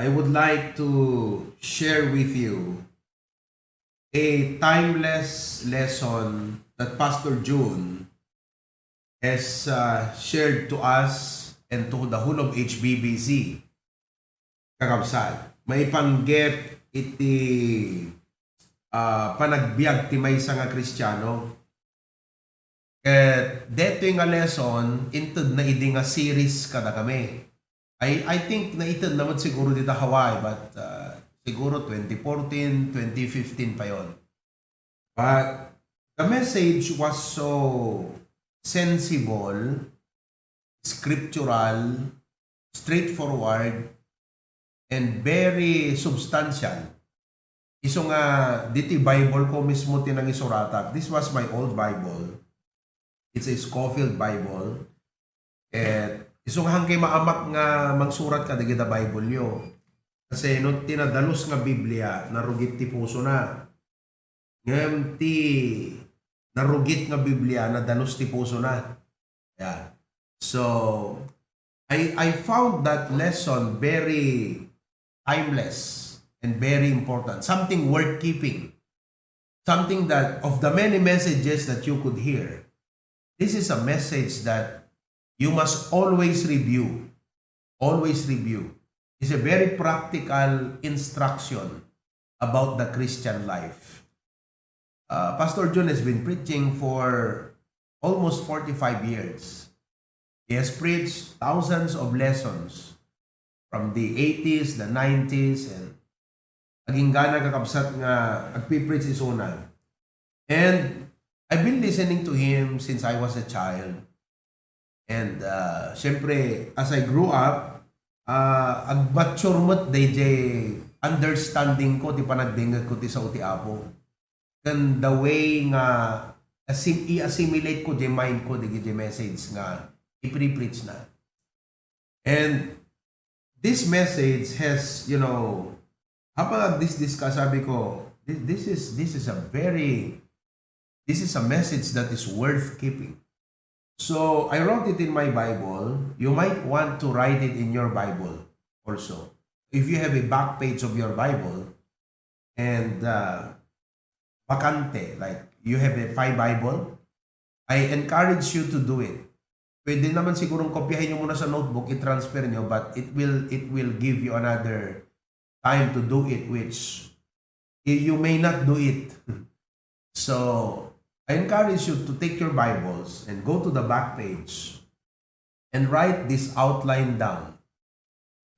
I would like to share with you a timeless lesson that Pastor June has shared to us and to the whole of HBBC. Kakabsat, may panggep iti panagbiag ti maysa nga Kristiyano. Deto nga lesson, inted na idi nga series kada kami. I think na ited naman siguro dito Hawaii, but siguro 2014, 2015 pa yon. But the message was so sensible, scriptural, straightforward, and very substantial. Iso nga, diti Bible ko mismo tinang isuratak. This was my old Bible. It's a Scofield Bible. And iso nga hangkay maamak nga mangsurat ka digita Bible yo. Kasi no tinadalos nga Biblia, narugit ti puso na. Ngayon ti narugit nga Biblia, nadalos ti puso na. Yeah. So, I found that lesson very timeless and very important. Something worth keeping. Something that, of the many messages that you could hear, this is a message that you must always review. Always review. It's a very practical instruction about the Christian life. Pastor John has been preaching for almost 45 years. He has preached thousands of lessons from the 80s, the 90s, and aging gana kakabsat nga agpipreach isuna. And I've been listening to him since I was a child. And syempre, as I grew up, ag-mature mo't DJ understanding ko, ti panagdingat ko ti sa uti apo. And the way nga i-assimilate ko di mind ko, di message nga i-preach na. And this message has, you know, habang discuss, sabi ko, this is a message that is worth keeping. So, I wrote it in my Bible. You might want to write it in your Bible also. If you have a back page of your Bible and vacante, like you have a 5 Bible, I encourage you to do it. Pwede naman sigurong kopyahin nyo muna sa notebook, i-transfer nyo, but it will give you another time to do it, which you may not do it. So, I encourage you to take your Bibles and go to the back page and write this outline down.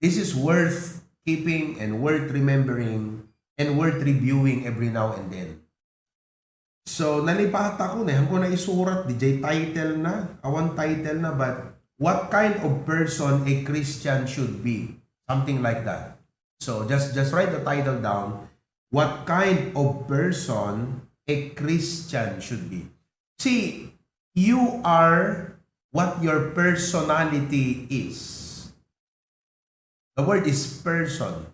This is worth keeping and worth remembering and worth reviewing every now and then. So, nalipat ako na. Hanggang na isurat, DJ title na, awan title na, but what kind of person a Christian should be? Something like that. So, just write the title down. What kind of person a Christian should be. See, you are what your personality is. The word is person.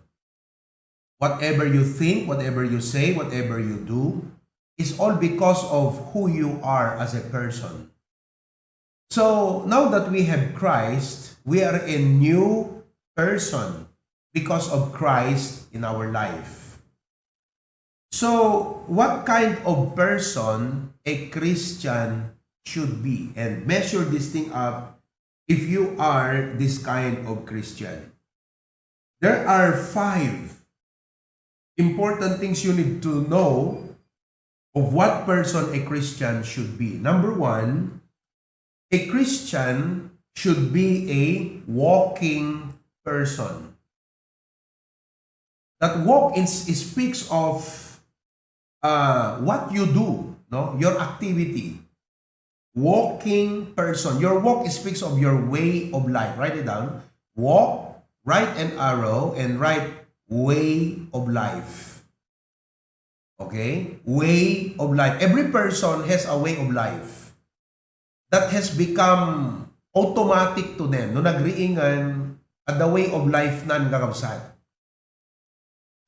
Whatever you think, whatever you say, whatever you do, is all because of who you are as a person. So, now that we have Christ, we are a new person because of Christ in our life. So, what kind of person a Christian should be? And measure this thing up if you are this kind of Christian. There are 5 important things you need to know of what person a Christian should be. Number 1, a Christian should be a walking person. That walk speaks of what you do, no? Your activity. Walking person. Your walk speaks of your way of life. Write it down. Walk, write an arrow, and write way of life. Okay? Way of life. Every person has a way of life that has become automatic to them. No nagriingan at the way of life nan kakabsat.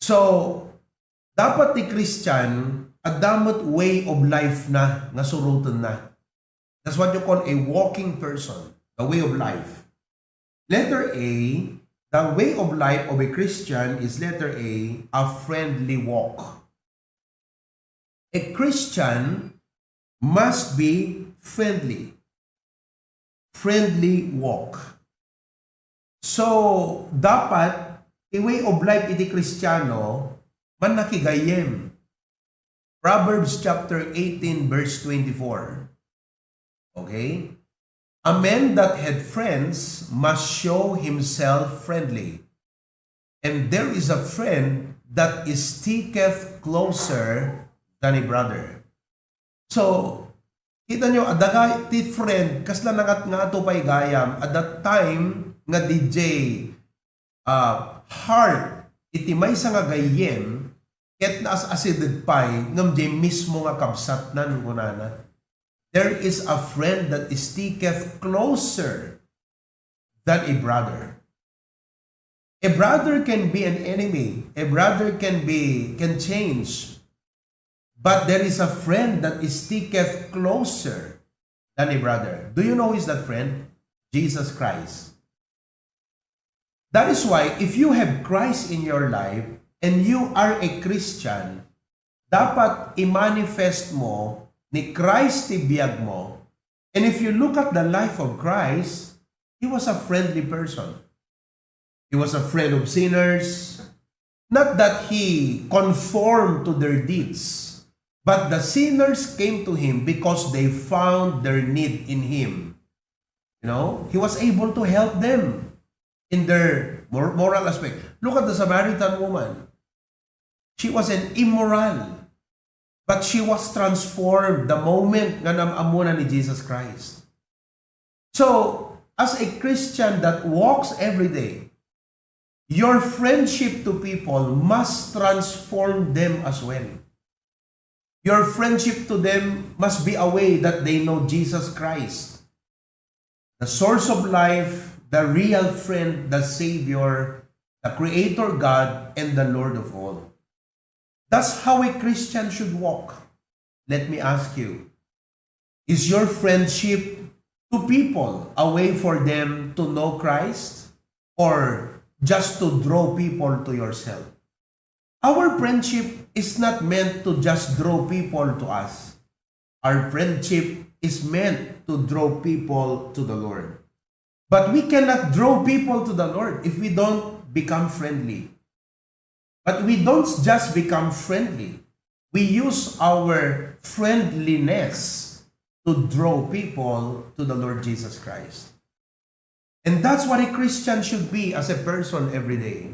So, dapat ni Christian at damot way of life na nasurutan na. That's what you call a walking person, a way of life. Letter A, The way of life of a Christian is letter A friendly walk. A Christian must be friendly. Friendly walk. So, dapat, a way of life iti Kristiyano, man nakigayem. Proverbs chapter 18 verse 24. Okay? A man that had friends must show himself friendly. And there is a friend that sticketh closer than a brother. So, kita nyo, adaga ti friend, kasla nangat nga ito pa'y gayam, at that time, nga DJ, heart, iti may sa nga gayem, ket na as asided pa'y, ngam di mismo nga kabsat nan kunana. There is a friend that sticketh closer than a brother. A brother can be an enemy. A brother can change. But there is a friend that sticketh closer than a brother. Do you know who is that friend? Jesus Christ. That is why if you have Christ in your life and you are a Christian, dapat i-manifest mo ni Christ tibiyag mo. And if you look at the life of Christ, He was a friendly person. He was a friend of sinners. Not that He conformed to their deeds, but the sinners came to Him because they found their need in Him. You know, He was able to help them in their moral aspect. Look at the Samaritan woman. She was an immoral. But she was transformed the moment nga namamuna ni Jesus Christ. So, as a Christian that walks every day, your friendship to people must transform them as well. Your friendship to them must be a way that they know Jesus Christ, the source of life, the real friend, the Savior, the Creator God, and the Lord of all. That's how a Christian should walk. Let me ask you, is your friendship to people a way for them to know Christ or just to draw people to yourself? Our friendship is not meant to just draw people to us. Our friendship is meant to draw people to the Lord. But we cannot draw people to the Lord if we don't become friendly. But we don't just become friendly. We use our friendliness to draw people to the Lord Jesus Christ. And that's what a Christian should be as a person every day.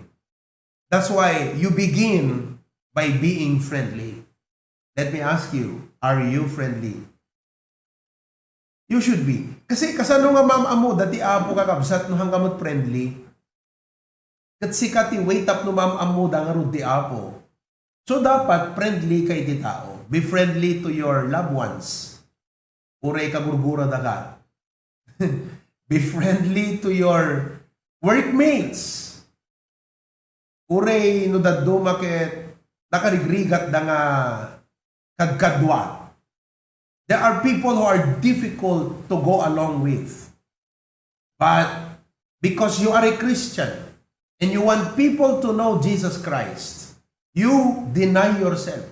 That's why you begin by being friendly. Let me ask you, are you friendly? You should be. Kasi kasano nga amo, dati apo kakabsat no hanggamot friendly. Kat sikat wait up no amo da nga rudi apo. So dapat friendly kay ti tao. Be friendly to your loved ones. Uray ka gurgura da ka. Be friendly to your workmates. Uray no daddo maket nakarigrigat da nga kagkadwa. There are people who are difficult to go along with. But because you are a Christian and you want people to know Jesus Christ, you deny yourself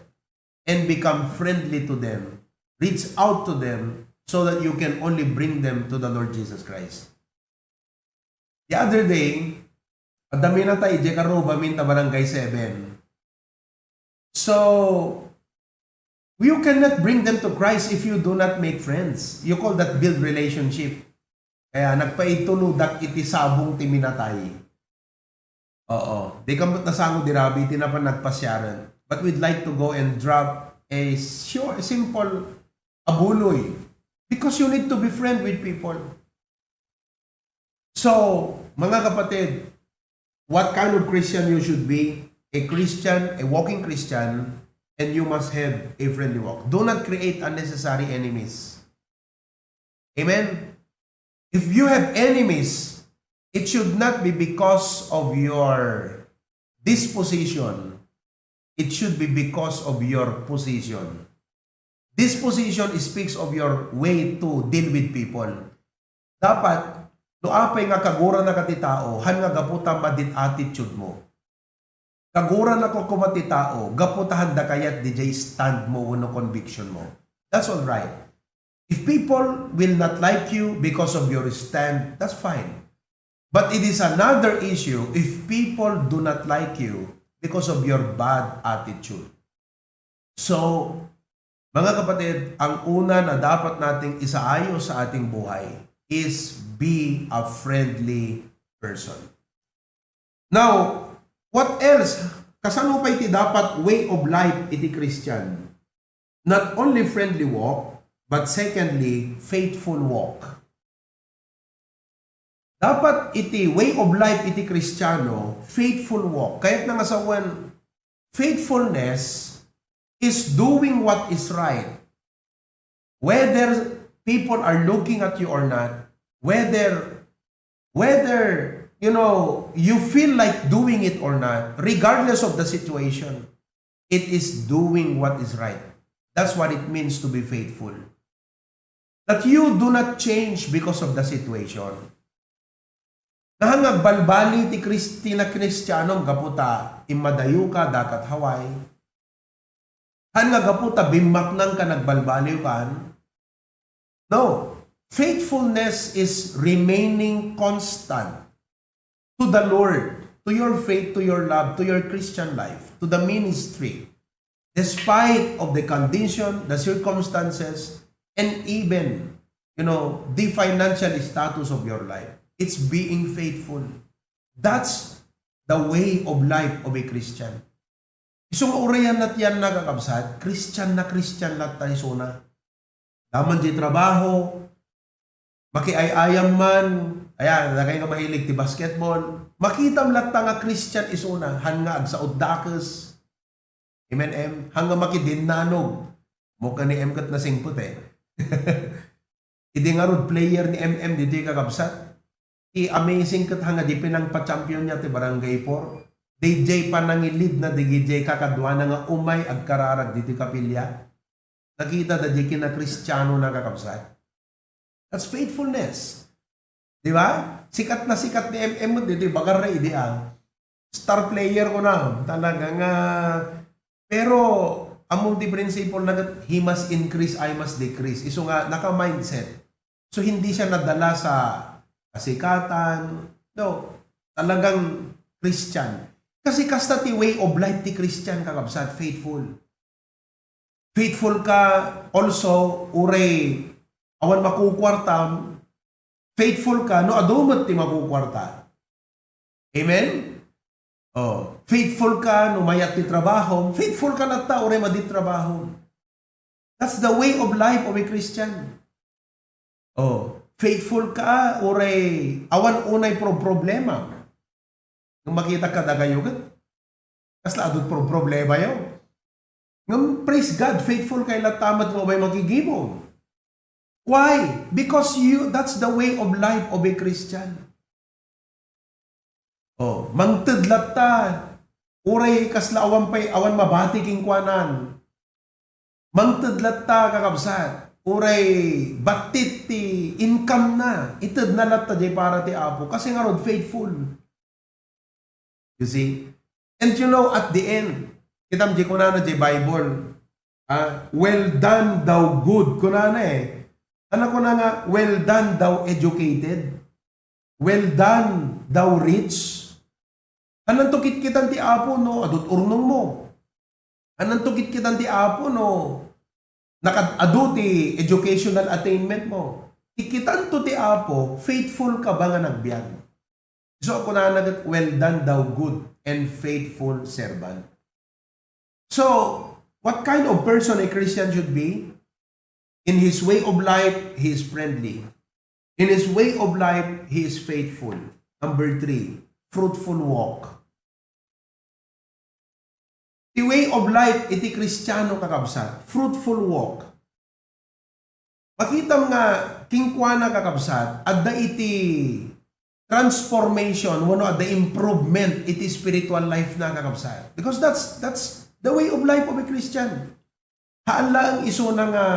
and become friendly to them. Reach out to them so that you can only bring them to the Lord Jesus Christ. The other day, adami na tayo, Jekaroba, minta barangay 7. So, you cannot bring them to Christ if you do not make friends. You call that build relationship. Kaya nagpaituludak iti sabong ti minatay. Oo. Di kamot na sango dirabi, tinapan nagpasyaran. But we'd like to go and drop a short, simple abuloy. Because you need to be friend with people. So, mga kapatid, what kind of Christian you should be? A Christian, a walking Christian, and you must have a friendly walk. Do not create unnecessary enemies. Amen? If you have enemies, it should not be because of your disposition. It should be because of your position. Disposition speaks of your way to deal with people. Dapat, No apay nga kagura na kati tao, han nga gaputa madit attitude mo. Kagura na ko kumati tao, gaputahan da kayat DJ stand mo no conviction mo. That's all right. If people will not like you because of your stand, that's fine. But it is another issue if people do not like you because of your bad attitude. So, mga kapatid, ang una na dapat nating isaayos sa ating buhay is be a friendly person. Now, what else? Kasano pa iti dapat way of life iti Christian? Not only friendly walk, but secondly, faithful walk. Dapat iti way of life iti Kristiyano, faithful walk. Kaya't nga sa faithfulness is doing what is right. Whether people are looking at you or not, whether you feel like doing it or not, regardless of the situation, it is doing what is right. That's what it means to be faithful. That you do not change because of the situation. Nahangag balbali ti Kristiyanong gaputa, imadayo ka, dakat Hawaii. Hangag gaputa, bimak nang ka nagbalbaliw kan. No. Faithfulness is remaining constant to the Lord, to your faith, to your love, to your Christian life, to the ministry. Despite of the condition, the circumstances, and even, the financial status of your life. It's being faithful. That's the way of life of a Christian. Isong urayan nat yan nagakabsat, Christian lat tayo suna. Daman di trabaho, makiayayam man, ayan, nagay nga mahilig ti basketball, makitam lat nga Christian isuna, hanga agsaod dakes, amen, hanga makidinanog, mukha ni kat na singput Idi nga rod player ni dito kakabsat. Amazing kat hanga di pinang pa-champion niya ti Barangay 4. DJ pa nangilid na DJ kakadwa na nga umay agkararag dito kapilya. Nakita da di kina Kristiyano na kakabsat. That's faithfulness. Di ba? Sikat na sikat ni mo dito. Bacarra star player ko na. Talaga nga. Pero among the principle na he must increase, I must decrease. Iso nga, naka-mindset. So, hindi siya nadala sa kasikatan. No. Talagang Christian. Kasi kasta ti way of life ti Christian kakabsat, faithful. Faithful ka also, uray, awan makukwartam. Faithful ka, no, adumat ti makukwarta. Amen? Oh, faithful ka, numayat ti trabaho. Faithful ka na ta, uray madit trabaho. That's the way of life of a Christian. Oh, faithful ka, uray, awan unay problema. Nung makita ka dagayugat, kasla adot problema yun. Nung praise God, faithful kay latamat mo ba'y magigibong. Why? Because that's the way of life of a Christian. Oh, mangtedlat ta. Uray kasla awan mabati king kwanan. Mangtedlat ta kakabsat. Uray batit ti income na. Ited na lat ta jay para ti apo. Kasi nga rod faithful. You see? And at the end, kitam jay kunana jay Bible. Well done thou good. Kunana Ano ko na nga, well done thou educated. Well done thou rich. Anong tukit kitan ti apo no, adot urnong mo. Anong tukit kitan ti apo no, nakadado ti educational attainment mo. Ikitan to ti apo, faithful ka ba nga nagbiyan? So ako na nagat, well done thou good and faithful servant. So, what kind of person a Christian should be? In his way of life, he is friendly. In his way of life, he is faithful. Number 3, fruitful walk. The way of life, iti Kristiyano kakabsat. Fruitful walk. Makita nga, kingkwana kakabsat, adda iti transformation, at the improvement, iti spiritual life na kakabsat. Because that's the way of life of a Christian. Haan lang iso na nga,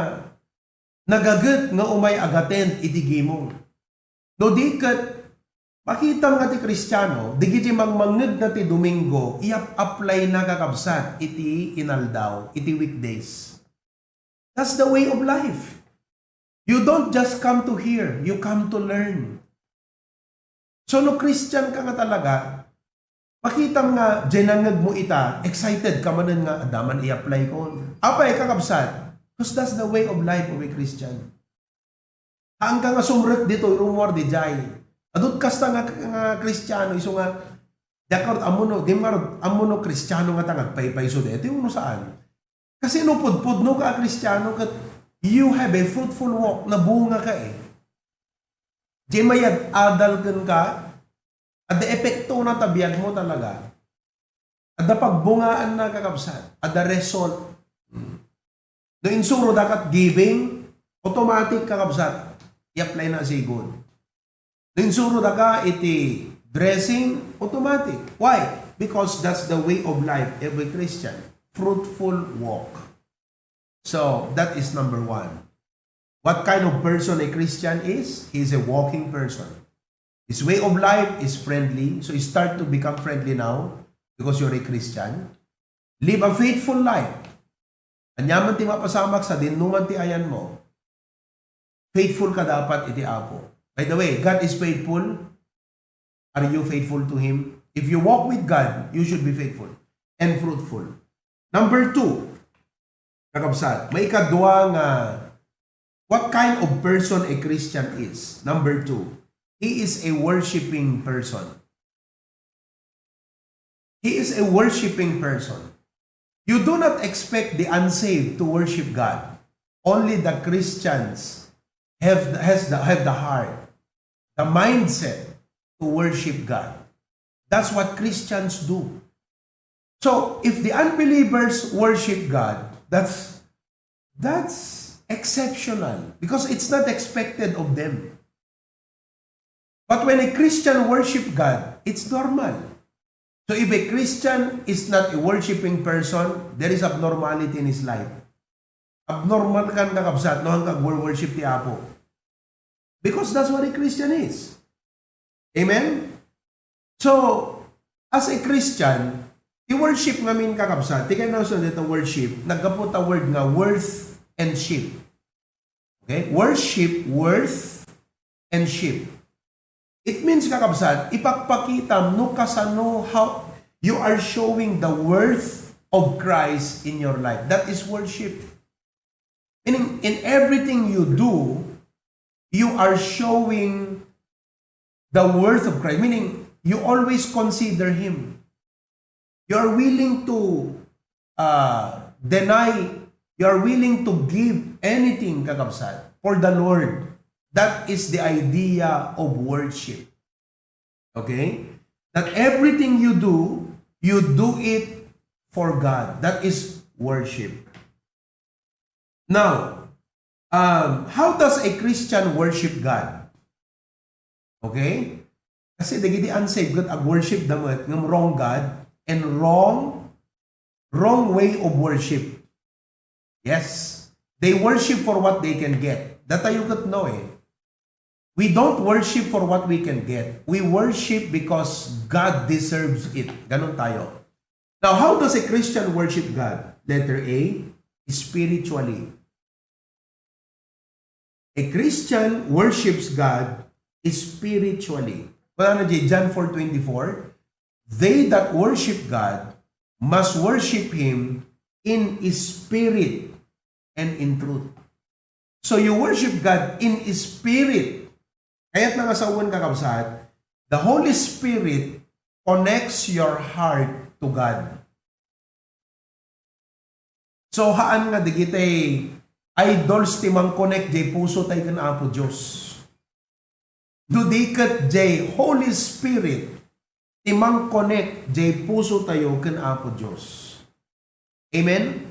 nagagat nga umay agaten iti gimong. No di kat makita nga ti Kristiyano, di giti mangmangeg na ti Domingo, i-apply na kakabsat iti inaldaw, iti weekdays. That's the way of life. You don't just come to hear, you come to learn. So no Christian ka nga talaga, makita nga jenangag mo ita, excited ka manan nga, adaman i-apply ko. Apay kakabsat, because that's the way of life of a Christian. Hanggang nga sumrek dito, rumor di jay. Adot kasta nga Kristiyano, iso nga, dakard amuno, di marod, amuno Kristiyano nga tangag paypay so de, ito yung saan. Kasi no pudpud no ka Kristiyano, kat you have a fruitful walk, na bunga ka eh. Di mayad adal ka, at the epekto na tabiyag mo talaga, at the pagbungaan na kakabsat, at the result, no insuro dakat giving, automatic kakabsat, i-apply na sigod. Insuro da ka iti dressing, automatic. Why? Because that's the way of life, every Christian. Fruitful walk. So, that is number one. What kind of person a Christian is? He's a walking person. His way of life is friendly. So, you start to become friendly now because you're a Christian. Live a faithful life. Anyaman ti mapasamak sa dinuman ti ayan mo. Faithful ka dapat iti apo. By the way, God is faithful. Are you faithful to Him? If you walk with God, you should be faithful and fruitful. Number two, kakabsat, may ikadwa nga, what kind of person a Christian is? Number two, he is a worshiping person. He is a worshiping person. You do not expect the unsaved to worship God. Only the Christians have the heart, the mindset to worship God. That's what Christians do. So, if the unbelievers worship God, that's exceptional because it's not expected of them. But when a Christian worship God, it's normal. So, if a Christian is not a worshiping person, there is abnormality in his life. Abnormal kan kakabsat, no hanggang worship ti Apo. Because that's what a Christian is. Amen? So, as a Christian, i-worship ngamin kakabsat. Tika na sa dito worship, nagkapot a word nga worth and ship. Okay? Worship, worth, and ship. It means kakabsat, ipagpakita no kasano how you are showing the worth of Christ in your life. That is worship. Meaning, in everything you do, you are showing the worth of Christ. Meaning, you always consider Him. You are willing to deny, you are willing to give anything, kakabsat, for the Lord. That is the idea of worship. Okay? That everything you do it for God. That is worship. Now, how does a Christian worship God? Okay? Kasi dagiti unsaved God ag worship damat ng wrong God and wrong way of worship. Yes. They worship for what they can get. That tayo kat know eh. We don't worship for what we can get. We worship because God deserves it. Ganon tayo. Now, how does a Christian worship God? Letter A, spiritually. A Christian worships God spiritually. Wala na John 4:24, they that worship God must worship Him in spirit and in truth. So you worship God in spirit. Kaya't nangasawan kakabsat, the Holy Spirit connects your heart to God. So haan nga digitay idols timang connect jay puso tay kan Apo Diyos. Dudikat jay Holy Spirit timang connect jay puso tayo kan Apo Diyos. Amen?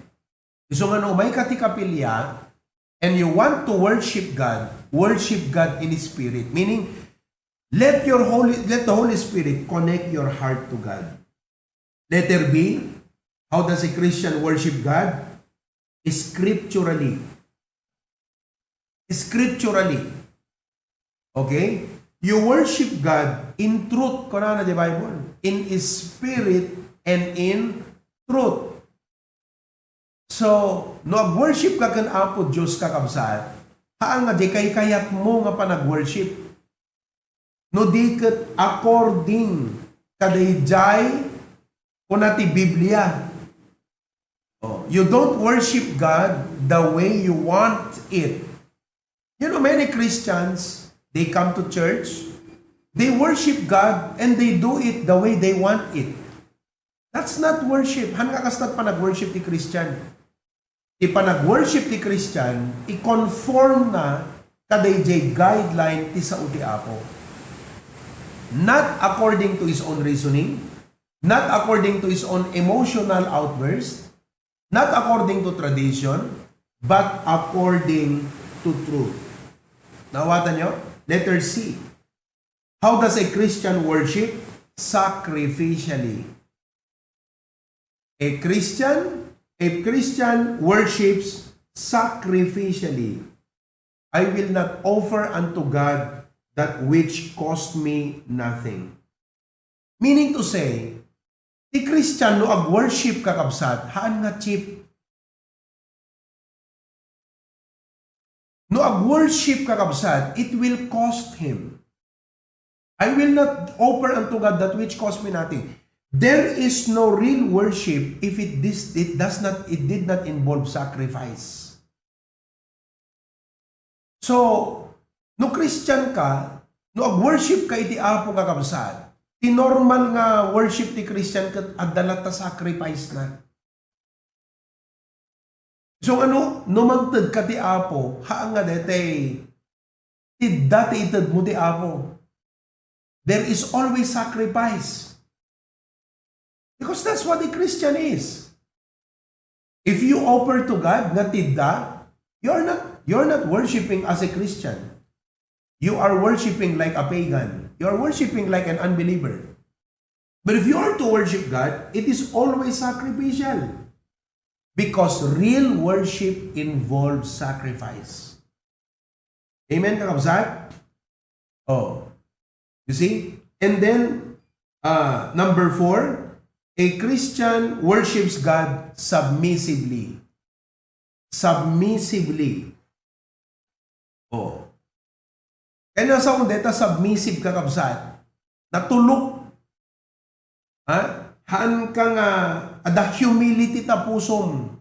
So nga no, may katikapilya and you want to worship God in Spirit. Meaning, let the Holy Spirit connect your heart to God. Letter B, how does a Christian worship God? Scripturally. Scripturally. Okay? You worship God in truth, kuna na di Bible. In spirit and in truth. So, no worship ka kan Apo Diyos kakabsat, haan nga di kay kayat mo nga pa nag-worship. No di kat according kadayjay kuna ti Biblia. Oh, you don't worship God the way you want it. You know, many Christians, they come to church, they worship God, and they do it the way they want it. That's not worship. Han nga kastat pa nag-worship ti Christian. Di pa nag-worship ti Christian, i-conform na kadayjay guideline ti sa uti Apo. Not according to his own reasoning, not according to his own emotional outburst, not according to tradition, but according to truth. Nawatan nyo? Letter C. How does a Christian worship? Sacrificially. A Christian worships sacrificially. I will not offer unto God that which cost me nothing. Meaning to say, the Christian no ag-worship kakabsat, haan nga cheap. No ag-worship kakabsat, it will cost him. I will not offer unto God that which cost me nothing. There is no real worship if it did not involve sacrifice. So, no Christian ka, no ag-worship ka iti Apo kakabsat, ti normal nga worship ti Christian kat adala ta sacrifice na. So ano, numangtad ka ti Apo, haan nga detay, tidda ti itad mo ti Apo. There is always sacrifice. Because that's what a Christian is. If you offer to God nga tidda, you're not worshiping as a Christian. You are worshiping like a pagan. You are worshiping like an unbeliever. But if you are to worship God, it is always sacrificial. Because real worship involves sacrifice. Amen, kakabsat? Oh. You see? And then, number 4, a Christian worships God submissively. Submissively. Oh. Kaya nasa kong deta submissive kakabsat. Natulok. Ha? Haan ka nga ada humility ta pusom.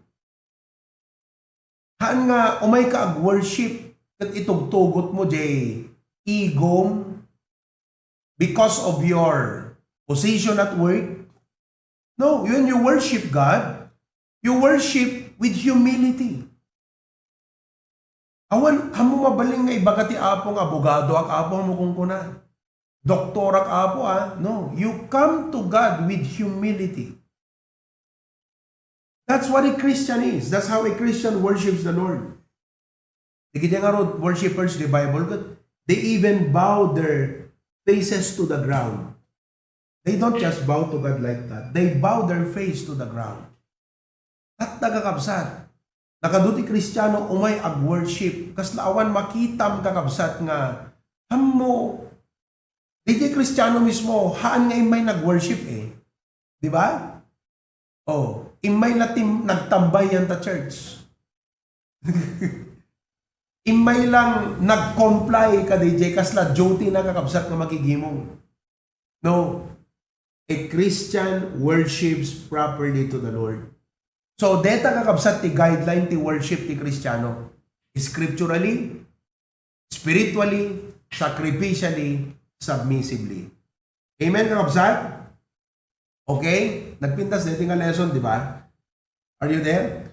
Haan nga umay ka ag-worship kat itugtugot mo jay igom because of your position at work. No, when you worship God, you worship with humility. Awan, hamo mabaling nga iba ti Apo nga abogado ak Apo mo kung kuna. Doktor ak Apo No, you come to God with humility. That's what a Christian is. That's how a Christian worships the Lord. Di nga ro worshipers the Bible, but they even bow their faces to the ground. They don't just bow to God like that. They bow their face to the ground. At nagakabsat. Nakaduti Kristiyano umay ag-worship. Kas laawan makitam kakabsat nga hammo. Di Kristiyano mismo, haan nga imay nag-worship Di ba? Oh, imay natin nagtambay yan ta church. Imay lang nag-comply ka DJ kasla duty na kakabsat na magigimong. No. A Christian worships properly to the Lord. So, deta kakabsat ti guideline ti worship ti Kristiyano. Scripturally, spiritually, sacrificially, submissively. Amen, kakabsat? Okay? Nagpintas dito nga lesson, di ba? Are you there?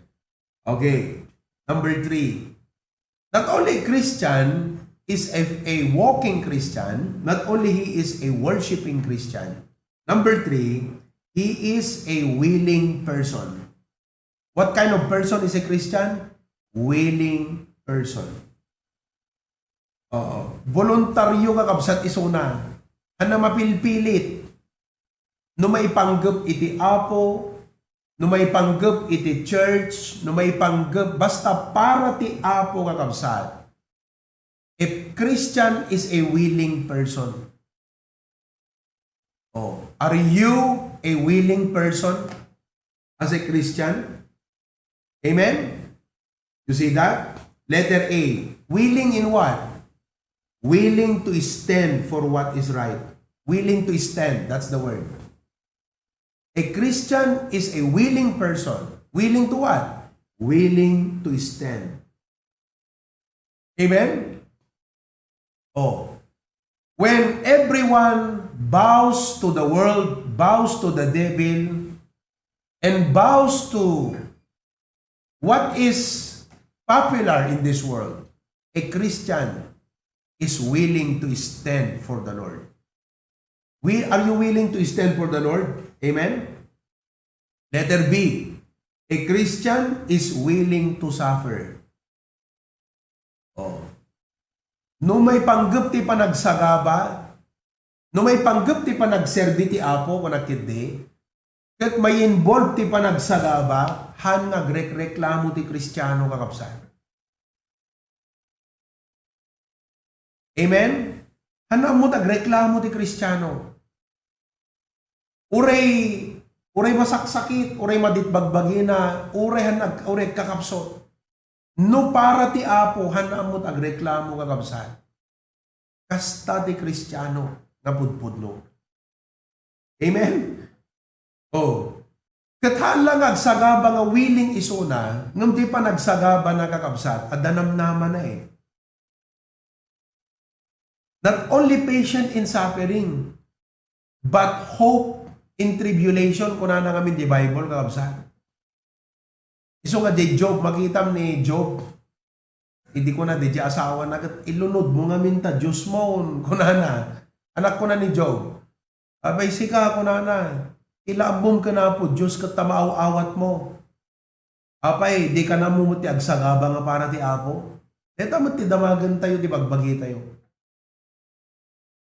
Okay. Number 3. Not only Christian is a walking Christian, not only he is a worshiping Christian. Number 3, he is a willing person. What kind of person is a Christian? Willing person. Voluntaryo kakabsat isuna. Ana mapilpilit. No may panggap iti Apo, no may panggap iti church, no may panggap basta para ti Apo kakabsat. If Christian is a willing person. Oh, are you a willing person as a Christian? Amen? You see that? Letter A. Willing in what? Willing to stand for what is right. Willing to stand. That's the word. A Christian is a willing person. Willing to what? Willing to stand. Amen? Oh. When everyone bows to the world, bows to the devil, and bows to what is popular in this world, a Christian is willing to stand for the Lord. Are you willing to stand for the Lord? Amen? Letter B. A Christian is willing to suffer. Oh. No may panggap ti panagsagaba, no may panggap ti panagserbi ti Apo kung nakidi, kat may involved ti panagsagaba, han nagreklamo ti Kristiyano kakapsan. Amen? Han mo nagreklamo ti Kristiyano. Uray masaksakit, uray maditbagbagina, uray kakapsot. No para ti Apo, hanamot agreklamo kakabsan. Kasta ti Kristiyano na pudpudlo. Amen? Oh. Kathaan lang agsagaba nga willing isuna, ngam di pa nagsagaba na kakabsat, at danamnaman na eh. Not only patient in suffering, but hope in tribulation, kuna na ngamin di Bible kakabsat. Iso nga di Job, makita ni Job, hindi ko na di asawa na, ilunod mo nga minta, Diyos mo, kuna na, anak ko na ni Job, abay sika, kuna na, ilabom ka na po, Diyos ka tamaaw-awat mo, apay, di ka na mumuti agsagaba nga para ti Apo, eto mo ti damagan tayo, di bagbagi tayo,